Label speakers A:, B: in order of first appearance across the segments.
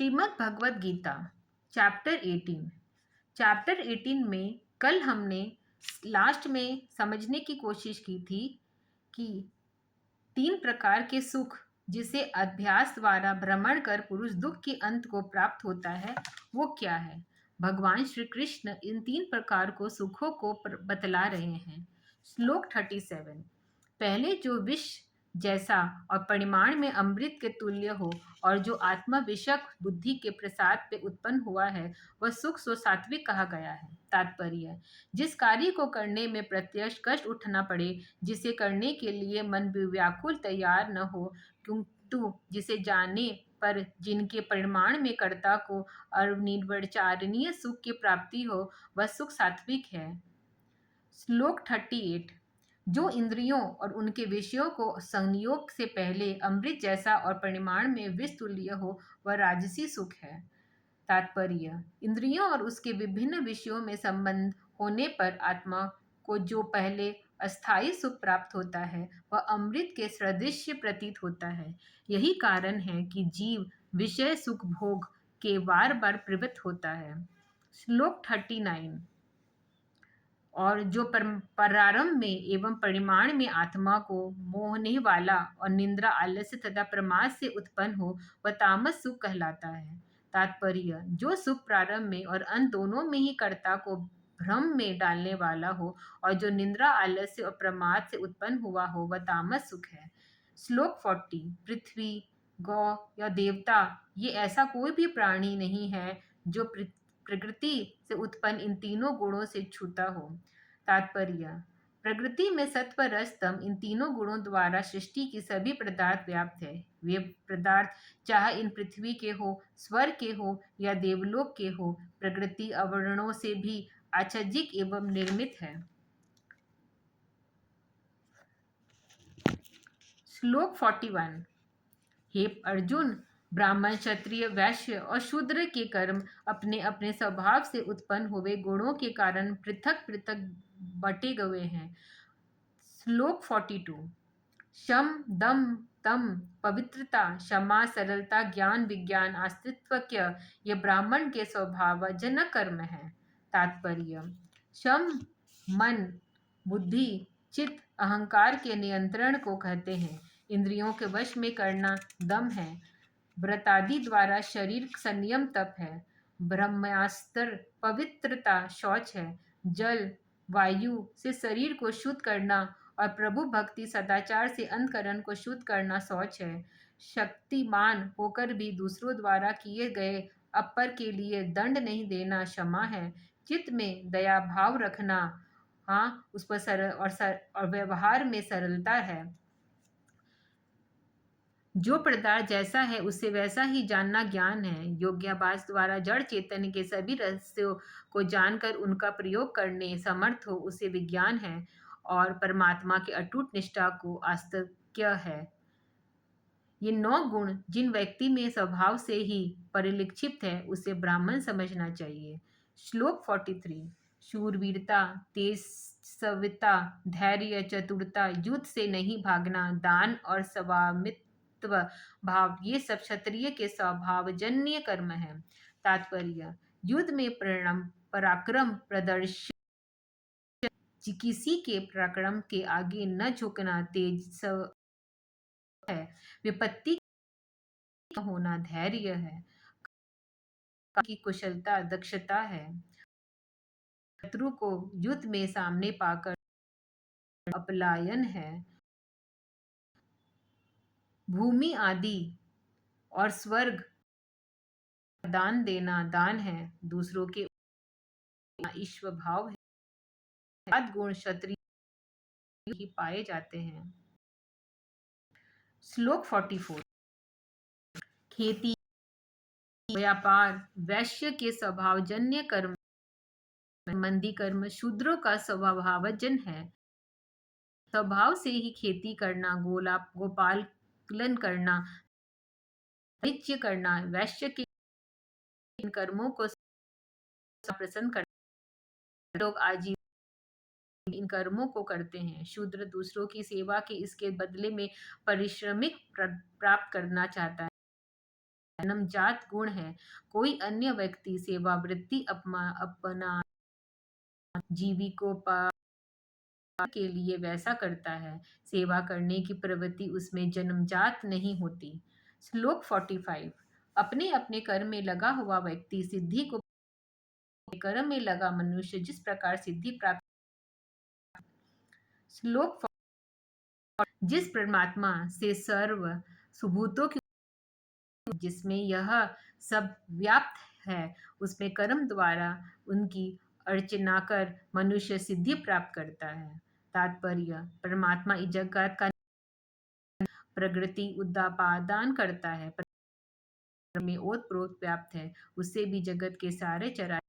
A: Shrimad Bhagavad Gita chapter 18 में कल हमने लास्ट में समझने की कोशिश की थी कि 3 प्रकार के सुख जिसे अभ्यास द्वारा भ्रमण कर पुरुष दुख के अंत को प्राप्त होता है वो क्या है। भगवान श्री कृष्ण इन 3 प्रकार को सुखों को बतला रहे हैं। श्लोक 37। पहले जो विष जैसा और परिमाण में अमृत के तुल्य हो और जो आत्मा विषक बुद्धि के प्रसाद पे उत्पन्न हुआ है वह सुख सो सात्विक कहा गया है। तात्पर्य: जिस कार्य को करने में प्रत्यक्ष कष्ट उठना पड़े, जिसे करने के लिए मन व्याकुल तैयार न हो, किंतु जिसे जाने पर जिनके परिमाण में कर्ता को अनिर्वचनीय सुख की प्राप्ति हो, वह सुख सात्विक है। श्लोक 38। जो इंद्रियों और उनके विषयों को संयोग से पहले अमृत जैसा और परिमाण में विष तुल्य हो, वह राजसी सुख है। तात्पर्य: इंद्रियों और उसके विभिन्न विषयों में संबंध होने पर आत्मा को जो पहले अस्थायी सुख प्राप्त होता है वह अमृत के सदृश प्रतीत होता है। यही कारण है कि जीव विषय सुख भोग के बार बार प्रवृत्त होता है। श्लोक 39। और जो प्रारंभ में एवं परिमाण में आत्मा को मोहने वाला और निंद्रा आलस्य तथा प्रमाद से उत्पन्न हो, वह तामस सुख कहलाता है। तात्पर्य: जो सुख प्रारंभ में और अंत दोनों में ही कर्ता को भ्रम में डालने वाला हो और जो निंद्रा आलस्य और प्रमाद से उत्पन्न हुआ हो, वह तामस सुख है। श्लोक 40। पृथ्वी, गौ या देवता, ये ऐसा कोई भी प्राणी नहीं है जो प्रकृति से उत्पन्न इन तीनों गुणों से छूता हो। तात्पर्य: प्रकृति में सत्व रज तम इन तीनों गुणों द्वारा सृष्टि की सभी पदार्थ व्याप्त है। वे पदार्थ चाहे इन पृथ्वी के हो, स्वर्ग के हो या देवलोक के हो, प्रकृति अवर्णों से भी आच्छादित एवं निर्मित है। श्लोक 41। हे अर्जुन, ब्राह्मण, क्षत्रिय, वैश्य और शूद्र के कर्म अपने अपने स्वभाव से उत्पन्न हुए गुणों के कारण पृथक पृथक बटे गए हैं। श्लोक 42। शम, दम, तम, पवित्रता, क्षमा, सरलता, ज्ञान, विज्ञान, आस्तिक्य ये ब्राह्मण के स्वभाव जनक कर्म है। तात्पर्य: शम मन, बुद्धि, चित्त, अहंकार के नियंत्रण को कहते हैं। इंद्रियों के वश में करना दम है। व्रतादि द्वारा शरीर संयम तप है। ब्रह्मास्त्र पवित्रता शौच है। जल वायु से शरीर को शुद्ध करना और प्रभु भक्ति सदाचार से अंतकरण को शुद्ध करना शौच है। शक्तिमान होकर भी दूसरों द्वारा किए गए अपर के लिए दंड नहीं देना क्षमा है। चित्त में दया भाव रखना, उस पर सरल और व्यवहार में सरलता है। जो पदार्थ जैसा है उसे वैसा ही जानना ज्ञान है। योग्याभ्यास द्वारा जड़ चैतन्य के सभी रहस्यों को जानकर उनका प्रयोग करने समर्थ हो, उसे विज्ञान है। और परमात्मा की अटूट निष्ठा को आस्तिक्य है। ये 9 गुण जिन व्यक्ति में स्वभाव से ही परिलक्षित है, उसे ब्राह्मण समझना चाहिए। श्लोक 43। शूरवीरता, तेजस्विता, धैर्य, चतुरता, युद्ध से नहीं भागना, दान और स्वामित्व भाव, ये सब क्षत्रिय के स्वभावजन्य कर्म है। तात्पर्य: युद्ध में पराक्रम प्रदर्शन, किसी के पराक्रम के आगे न झुकना तेज है। विपत्ति होना धैर्य है। की कुशलता दक्षता है। शत्रु को युद्ध में सामने पाकर अपलायन है। भूमि आदि और स्वर्ग दान देना दान है। दूसरों के ईश्वर भाव है। 7 गुण क्षत्रिय ही पाए जाते हैं। श्लोक 44। खेती, व्यापार, वैश्य के स्वभावजन्य कर्म, संबंधी कर्म शूद्रों का स्वभावजन है। स्वभाव से ही खेती करना, गोपालन करना, वाणिज्य करना, वैश्य के इन कर्मों को प्रसन्न करना। लोग आजीवन इन कर्मों को करते हैं। शूद्र दूसरों की सेवा के इसके बदले में पारिश्रमिक प्राप्त करना चाहता है। जन्मजात गुण है। कोई अन्य व्यक्ति सेवावृत्ति अपना जीविकोपार्जन के लिए वैसा करता है। सेवा करने की प्रवृत्ति उसमें जन्मजात नहीं होती। श्लोक 45। अपने अपने कर्म में लगा हुआ व्यक्ति सिद्धि को, कर्म में लगा मनुष्य जिस प्रकार सिद्धि प्राप्त। श्लोक जिस परमात्मा से सर्व सुभूतों की, जिसमें यह सब व्याप्त है, उसमें कर्म द्वारा उनकी अर्चना कर मनुष्य सिद्धि प्राप्त करता है। तात्पर्य, परमात्मा इस जगत का प्रकृति उपादान करता है, में ओत प्रोत व्याप्त है, उससे भी जगत के सारे चराचर।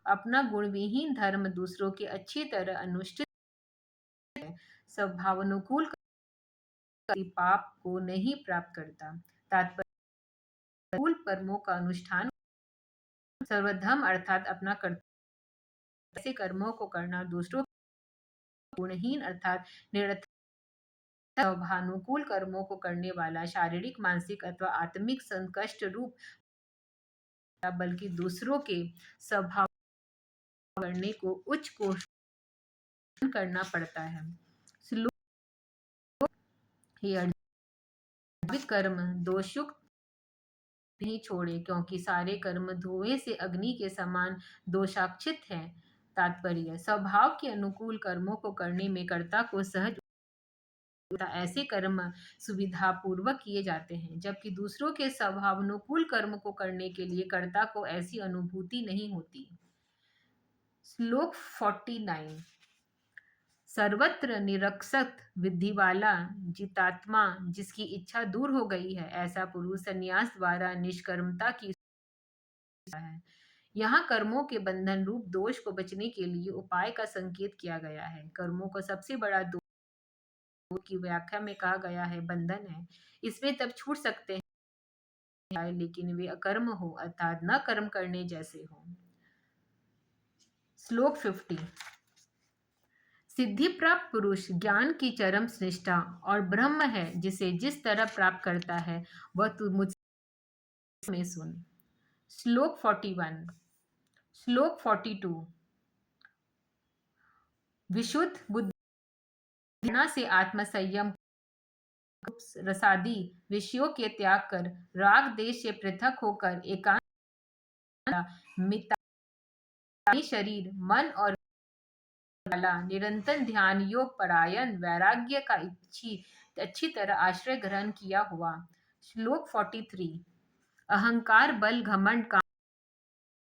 A: अपना गुणविहीन धर्म दूसरों के अच्छी तरह अनुष्ठित है, स्वभावानुकूल पाप को नहीं प्राप्त करता। तात्पर्य, मूल कर्मों का अनुष्ठान सर्वधर्म अर्थात अपना कर्तव्य, ऐसे कर्मों को करना दूसरों गुणहीन अर्थात निरर्थक स्वभानुकूल कर्मों को करने वाला शारीरिक, मानसिक अथवा आत्मिक संकष्ट रूप, बल्कि दूसरों के स्वभाव करने को उच्च कोषण करना पड़ता है। श्लोक हे अर्जुन, कर्म दोषयुक्त नहीं छोड़े, क्योंकि सारे कर्म धुएं से अग्नि के समान दोषाक्षित हैं। तात्पर्य, स्वभाव के अनुकूल कर्मों को करने में कर्ता को सहज, ऐसे कर्म सुविधा पूर्वक किए जाते हैं, जबकि दूसरों के स्वभावानुकूल कर्म को करने के लिए कर्ता को ऐसी अनुभूति नहीं होती। श्लोक 49। सर्वत्र निरक्षक विधि वाला जितात्मा, जिसकी इच्छा दूर हो गई है, ऐसा पुरुष संन्यास द्वारा निष्कर्मता की है। यहाँ कर्मों के बंधन रूप दोष को बचने के लिए उपाय का संकेत किया गया है। कर्मों को सबसे बड़ा दोष की व्याख्या में कहा गया है बंधन है। इसमें तब छूट सकते हैं लेकिन वे अकर्म हो, अर्थात न कर्म करने जैसे हो। श्लोक 50। सिद्धि प्राप्त पुरुष ज्ञान की चरम निष्ठा और ब्रह्म है, जिसे जिस तरह प्राप्त करता है वह तू मुझसे सुन। श्लोक 41। श्लोक 42। विशुद्ध बुद्धि से आत्मसंयम रसादी विषयों के त्याग कर राग देश से पृथक होकर एकांत मिताई शरीर मन और वाला निरंतर ध्यान योग परायण वैराग्य का अच्छी तरह आश्रय ग्रहण किया हुआ। श्लोक 43। अहंकार बल घमंड का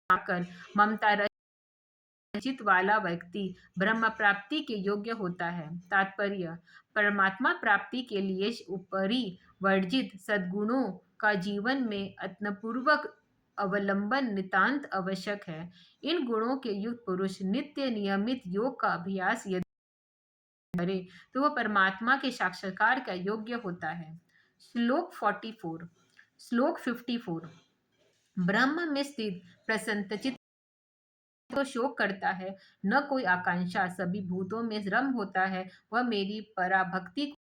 A: कर ममता रहित वाला व्यक्ति ब्रह्म प्राप्ति के योग्य होता है। तात्पर्य, परमात्मा प्राप्ति के लिए ऊपरी वर्जित सद्गुणों का जीवन में यत्नपूर्वक अवलंबन नितांत आवश्यक है। इन गुणों के युक्त पुरुष नित्य नियमित योग का अभ्यास यदि करे तो वह परमात्मा के साक्षात्कार का योग्य होता है। श्लोक 44। श्लोक 54। ब्रह्म में स्थित प्रसन्नचित्त तो शोक करता है, न कोई आकांक्षा, सभी भूतों में रम होता है, वह मेरी पराभक्ति को।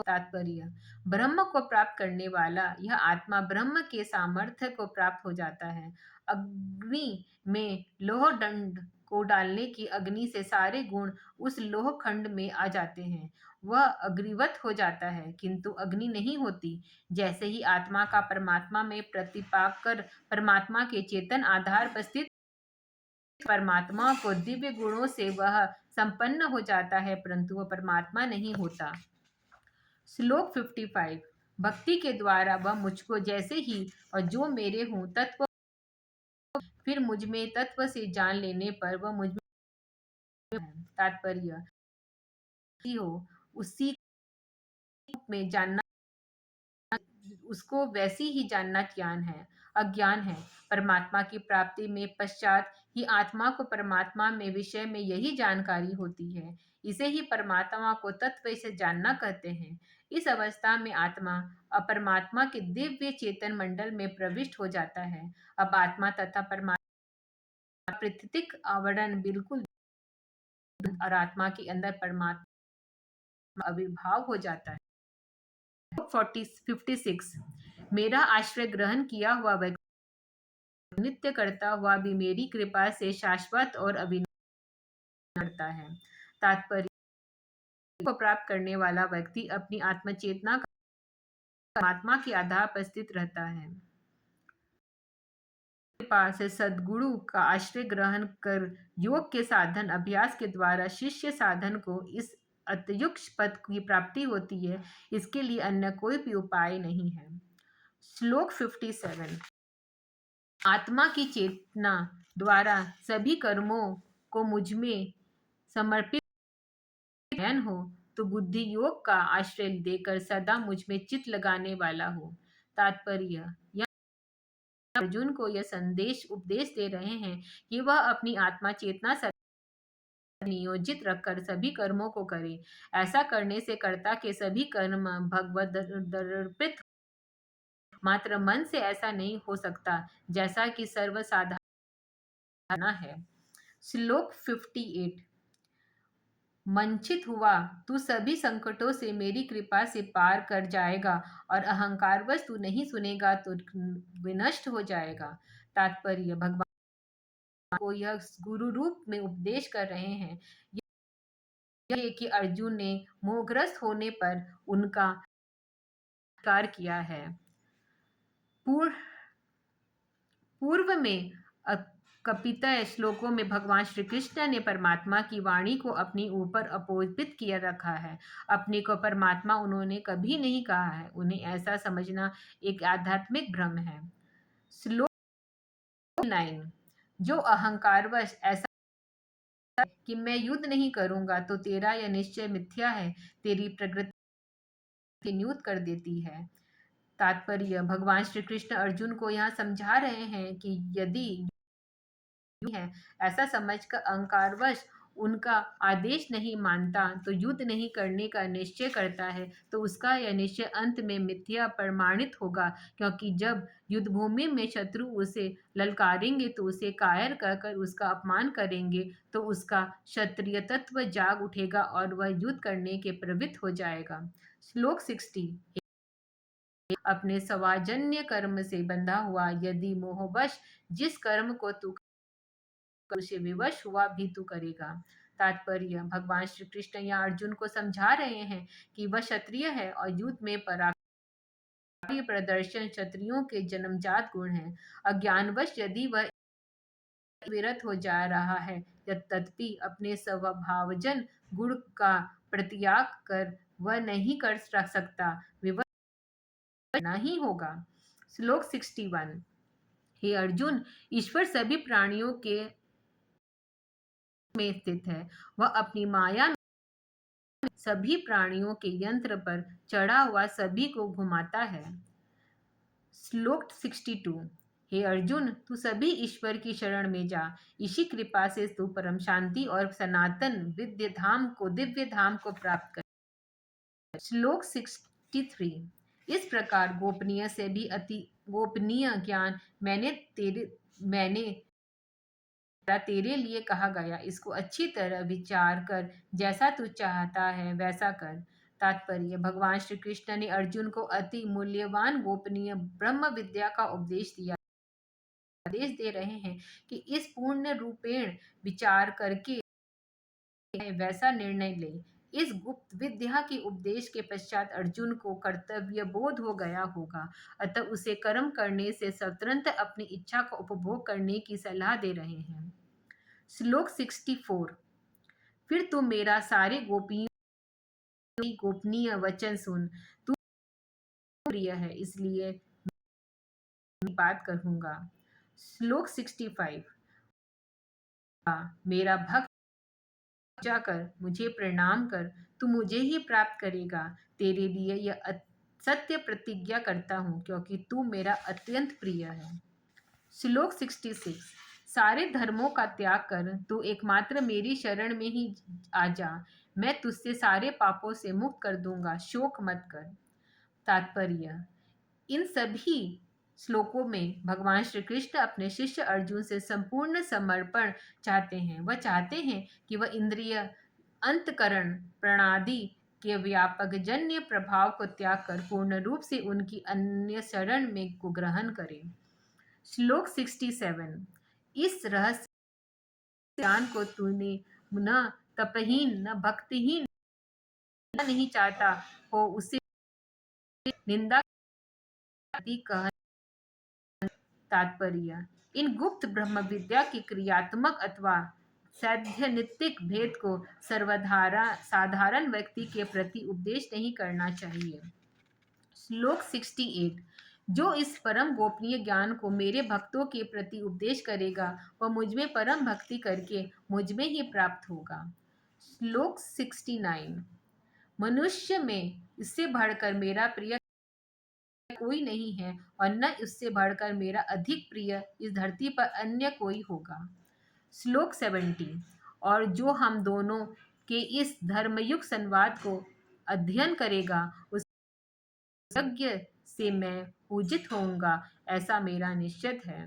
A: तात्पर्य, ब्रह्म को प्राप्त करने वाला यह आत्मा ब्रह्म के सामर्थ्य को प्राप्त हो जाता है। अग्नि में लोह दंड को डालने की अग्नि से सारे गुण उस लोह खंड में आ जाते हैं, वह अग्निवत हो जाता है, किंतु अग्नि नहीं होती। जैसे ही आत्मा का परमात्मा में प्रतिपाक कर परमात्मा के चेतन आधार पर स्थित परमात्मा को दिव्य गुणों से वह संपन्न हो जाता है, परंतु वह परमात्मा नहीं होता। श्लोक 55। भक्ति के द्वारा वह मुझको जैसे ही और जो मेरे हूँ तत्व, फिर मुझ में तत्व से जान लेने पर वह मुझ में है। तात्पर्य, हो उसी में जानना, उसको वैसी ही जानना ज्ञान है, अज्ञान है। परमात्मा की प्राप्ति में पश्चात ही आत्मा को परमात्मा में विषय में यही जानकारी होती है। इसे ही परमात्मा को तत्व से जानना कहते हैं। इस अवस्था में आत्मा अपरमात्मा के दिव्य चेतन मंडल में प्रविष्ट हो जाता है। अब आत्मा तथा परमात्मा प्राकृतिक आवरण बिल्कुल और आत्मा के अंदर परमात्मा आविर्भाव हो जाता है। 56 मेरा आश्रय ग्रहण किया हुआ व्यक्ति नित्य करता हुआ भी मेरी कृपा से शाश्वत और अविनाशी करता है। तात्पर्य को प्राप्त करने वाला व्यक्ति अपनी आत्मचेतना का परमात्मा के आधार पर स्थित रहता है। कृपा से सद्गुरु का आश्रय ग्रहण कर योग के साधन अभ्यास के द्वारा शिष्य साधन को इस अत्युच्च पद की प्राप्ति होती है। इसके लिए अन्य कोई भी उपाय नहीं है। श्लोक 57 आत्मा की चेतना द्वारा सभी कर्मों को मुझ में समर्पित ज्ञान हो तो बुद्धि योग का आश्रय देकर सदा मुझ में चित्त लगाने वाला हो। तात्पर्य अर्जुन को यह संदेश उपदेश दे रहे हैं कि वह अपनी आत्मा चेतना से नियोजित रखकर सभी कर्मों को करे। ऐसा करने से कर्ता के सभी कर्म भगवत अर्पित मात्र मन से ऐसा नहीं हो सकता जैसा कि सर्वसाधारण है। श्लोक 58 मंचित हुआ तू सभी संकटों से मेरी कृपा से पार कर जाएगा और अहंकारवश तू नहीं सुनेगा तो विनष्ट हो जाएगा। तात्पर्य भगवान को यह गुरु रूप में उपदेश कर रहे हैं यह कि अर्जुन ने मोहग्रस्त होने पर उनका कार्य किया है। पूर्व में कपितय श्लोकों में भगवान श्री कृष्ण ने परमात्मा की वाणी को अपनी ऊपर अपोजित किया रखा है। अपने को परमात्मा उन्होंने कभी नहीं कहा है। उन्हें ऐसा समझना एक आध्यात्मिक भ्रम है। श्लोक 9 जो अहंकारवश ऐसा कि मैं युद्ध नहीं करूंगा तो तेरा यह निश्चय मिथ्या है, तेरी प्रकृति न्यूत कर देती है। तात्पर्य भगवान श्री कृष्ण अर्जुन को यहाँ समझा रहे हैं कि यदि है ऐसा समझकर अहंकारवश उनका आदेश नहीं मानता तो युद्ध नहीं करने का निश्चय करता है तो उसका यह निश्चय अंत में मिथ्या प्रमाणित होगा, क्योंकि जब युद्धभूमि में शत्रु उसे ललकारेंगे तो उसे कायर कहकर उसका अपमान करेंगे तो उसका क्षत्रिय तत्व जाग उठेगा और वह युद्ध करने के प्रवृत्त हो जाएगा। श्लोक 60 अपने सवाजन्य कर्म से बंधा हुआ यदि मोहवश जिस कर्म को तू उसे विवश हुआ भी तू करेगा। तात्पर्य भगवान श्री कृष्ण या अर्जुन को समझा रहे हैं कि वह क्षत्रिय है और युद्ध में पराक्रम प्रदर्शन क्षत्रियों के जन्मजात गुण है। अज्ञानवश यदि वह विरत हो जा रहा है तथापि अपने स्वभावजन गुण का प्रत्याग कर वह नहीं कर सकता, विवश नहीं होगा। श्लोक 61 हे अर्जुन ईश्वर सभी प्राणियों के में स्थित है। वह अपनी माया में सभी प्राणियों के यंत्र पर चढ़ा हुआ सभी को घुमाता है। श्लोक 62 हे अर्जुन तू सभी ईश्वर की शरण में जा, इसी कृपा से तू परम शांति और सनातन दिव्य धाम को प्राप्त कर। श्लोक 63 इस प्रकार गोपनीय से भी अति गोपनीय ज्ञान मैंने तेरे लिए कहा गया, इसको अच्छी तरह विचार कर जैसा तू चाहता है वैसा कर। तात्पर्य भगवान श्री कृष्ण ने अर्जुन को अति मूल्यवान गोपनीय ब्रह्म विद्या का उपदेश दिया। आदेश दे रहे हैं कि इस पूर्ण रूपेण विचार करके वैसा निर्णय ले। इस गुप्त विद्या के उपदेश के पश्चात अर्जुन को कर्तव्य बोध हो गया होगा, अतः उसे कर्म करने से स्वतंत्र अपनी इच्छा का उपभोग करने की सलाह दे रहे हैं। श्लोक 64 फिर तू मेरा सारे गोपनीय वचन सुन, तू प्रिय है इसलिए मैं बात कहूंगा। श्लोक 65 मेरा भक्त जाकर मुझे प्रणाम कर, तू मुझे ही प्राप्त करेगा। तेरे लिए यह सत्य प्रतिज्ञा करता हूँ क्योंकि तू मेरा अत्यंत प्रिय है। श्लोक 66 सारे धर्मों का त्याग कर तू एकमात्र मेरी शरण में ही आ जा, मैं तुझसे सारे पापों से मुक्त कर दूंगा, शोक मत कर। तात्पर्य इन सभी श्लोकों में भगवान श्री कृष्ण अपने शिष्य अर्जुन से संपूर्ण समर्पण चाहते हैं। वह चाहते हैं कि वह इंद्रिय अंतकरण प्रणादि के व्यापक जन्य प्रभाव को त्याग कर पूर्ण रूप से उनकी अन्य शरण में को ग्रहण करें। श्लोक 67। इस रहस्य ज्ञान को तूने न तपहीन न भक्तिहीन न नहीं चाहता हो उसे निंदा कह। तात्पर्य। इन गुप्त ब्रह्म विद्या की क्रियात्मक अथवा सैद्धांतिक भेद को साधारण व्यक्ति के प्रति उपदेश नहीं करना चाहिए। श्लोक 68। जो इस परम गोपनीय ज्ञान को मेरे भक्तों के प्रति उपदेश करेगा वह मुझ में परम भक्ति करके मुझ में ही प्राप्त होगा। श्लोक 69। मनुष्य में इससे बढ़कर मेरा प्रिय कोई नहीं है और न इससे बढ़कर मेरा अधिक प्रिय इस धरती पर अन्य कोई होगा। श्लोक 70। और जो हम दोनों के इस धर्मयुक्त संवाद को अध्ययन करेगा उस यज्ञ से मैं पूजित होऊंगा, ऐसा मेरा निश्चित है।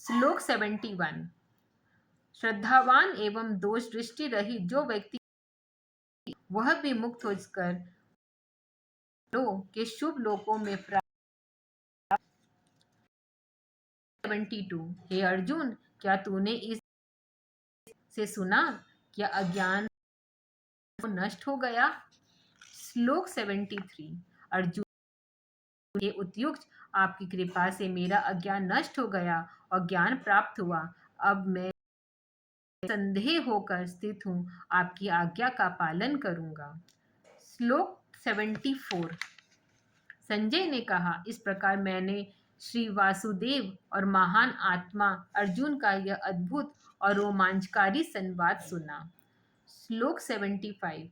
A: श्लोक 71। श्रद्धावान एवं दोष दृष्टि रहित जो व्यक्ति वह भी मुक्त होकर के शुभ लोकों में प्राप्त। 72। हे अर्जुन, क्या तूने इस से सुना? क्या अज्ञान नष्ट हो गया? श्लोक 73। अर्जुन, हे उतयुक्त, आपकी कृपा से मेरा अज्ञान नष्ट हो गया और ज्ञान प्राप्त हुआ। अब मैं संदेह होकर स्थित हूँ, आपकी आज्ञा का पालन करूंगा। श्लोक 74। संजय ने कहा, इस प्रकार मैंने श्री वासुदेव और महान आत्मा अर्जुन का यह अद्भुत और रोमांचकारी संवाद सुना। श्लोक 75।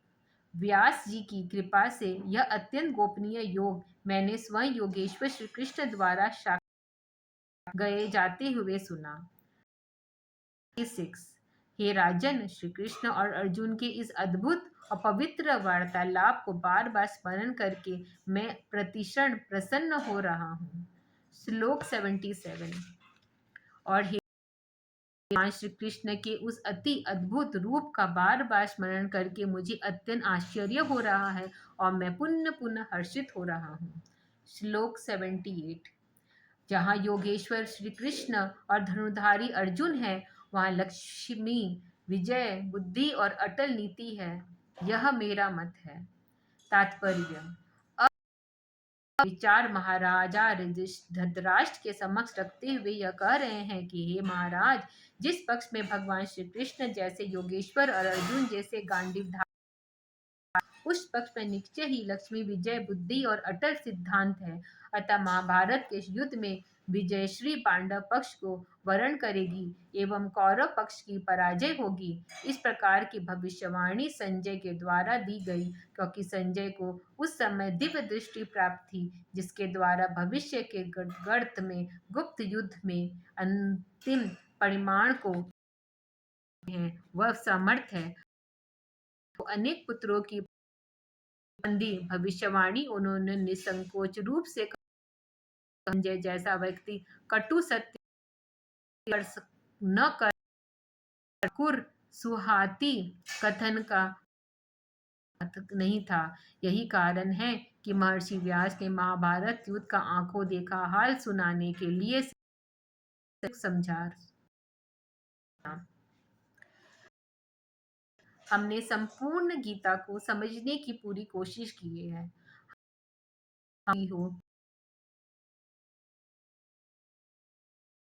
A: व्यास जी की कृपा से यह अत्यंत गोपनीय योग मैंने स्वयं योगेश्वर श्री कृष्ण द्वारा गए जाते हुए सुना। 6। हे राजन, श्री कृष्ण और अर्जुन के इस अद्भुत और पवित्र वार्तालाप को बार बार स्मरण करके मैं प्रतिक्षण प्रसन्न हो रहा हूँ। श्लोक 77। और हे भगवान श्री कृष्ण के उस अति अद्भुत रूप का बार बार स्मरण करके मुझे अत्यंत आश्चर्य हो रहा है और मैं पुनः पुनः हर्षित हो रहा हूँ। श्लोक 78। जहाँ योगेश्वर श्री कृष्ण और धनुधारी अर्जुन है वहाँ लक्ष्मी, विजय, बुद्धि और अटल नीति है, यह मेरा मत है। तात्पर्य। विचार महाराजा धृतराष्ट्र के समक्ष रखते हुए यह कह रहे हैं कि हे महाराज, जिस पक्ष में भगवान श्री कृष्ण जैसे योगेश्वर और अर्जुन जैसे गांडीव उस पक्ष में निश्चय ही लक्ष्मी, विजय, बुद्धि और अटल सिद्धांत है। अतः महाभारत के युद्ध में विजय श्री पांडव पक्ष को वरण करेगी एवं कौरव पक्ष की पराजय होगी। इस प्रकार की भविष्यवाणी संजय के द्वारा दी गई, क्योंकि संजय को उस समय दिव्य दृष्टि प्राप्त थी जिसके द्वारा भविष्य के गर्त में गुप्त युद्ध में अंतिम परिमाण को है वह समर्थ है। तो अनेक पुत्रों की भविष्यवाणी उन्होंने निसंकोच रूप से संजय जैसा व्यक्ति कटु सत्य न कर सुहाती कथन का नहीं था। यही कारण है कि महर्षि व्यास ने महाभारत युद्ध का आंखों देखा हाल सुनाने के लिए समझा। हमने संपूर्ण गीता को समझने की पूरी कोशिश की है। हो